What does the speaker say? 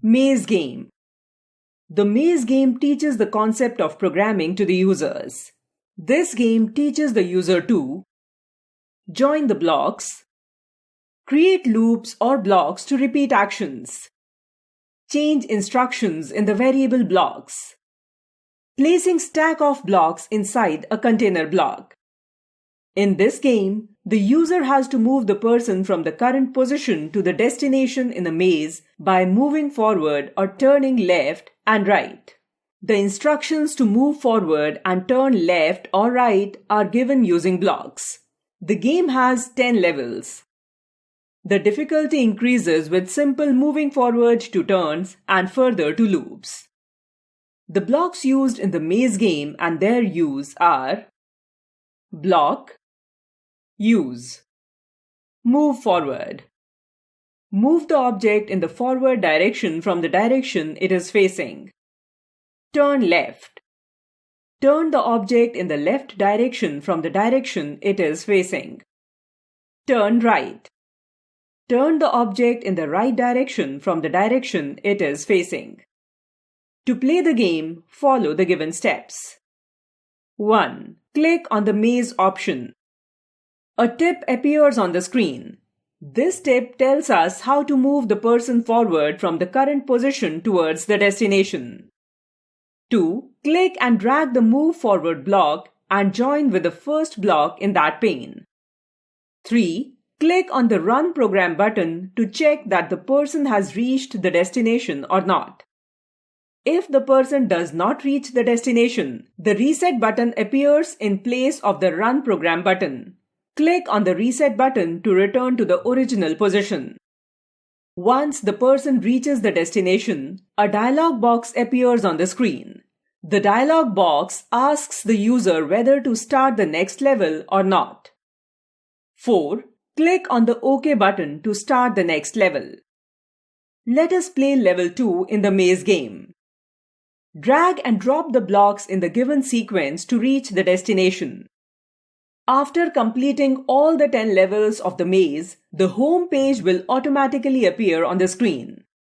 Maze game. The maze game teaches the concept of programming to the users. This game teaches the user to join the blocks, create loops or blocks to repeat actions, change instructions in the variable blocks, placing stack of blocks inside a container block. In this game, the user has to move the person from the current position to the destination in the maze by moving forward or turning left and right. The instructions to move forward and turn left or right are given using blocks. The game has 10 levels. The difficulty increases with simple moving forward to turns and further to loops. The blocks used in the maze game and their use are block, use, move forward. Move the object in the forward direction from the direction it is facing. Turn left. Turn the object in the left direction from the direction it is facing. Turn right. Turn the object in the right direction from the direction it is facing. To play the game, follow the given steps. 1. Click on the maze option. A tip appears on the screen. This tip tells us how to move the person forward from the current position towards the destination. 2. Click and drag the move forward block and join with the first block in that pane. 3. Click on the Run Program button to check that the person has reached the destination or not. If the person does not reach the destination, the Reset button appears in place of the Run Program button. Click on the Reset button to return to the original position. Once the person reaches the destination, a dialog box appears on the screen. The dialog box asks the user whether to start the next level or not. 4. Click on the OK button to start the next level. Let us play level 2 in the maze game. Drag and drop the blocks in the given sequence to reach the destination. After completing all the 10 levels of the maze, the home page will automatically appear on the screen.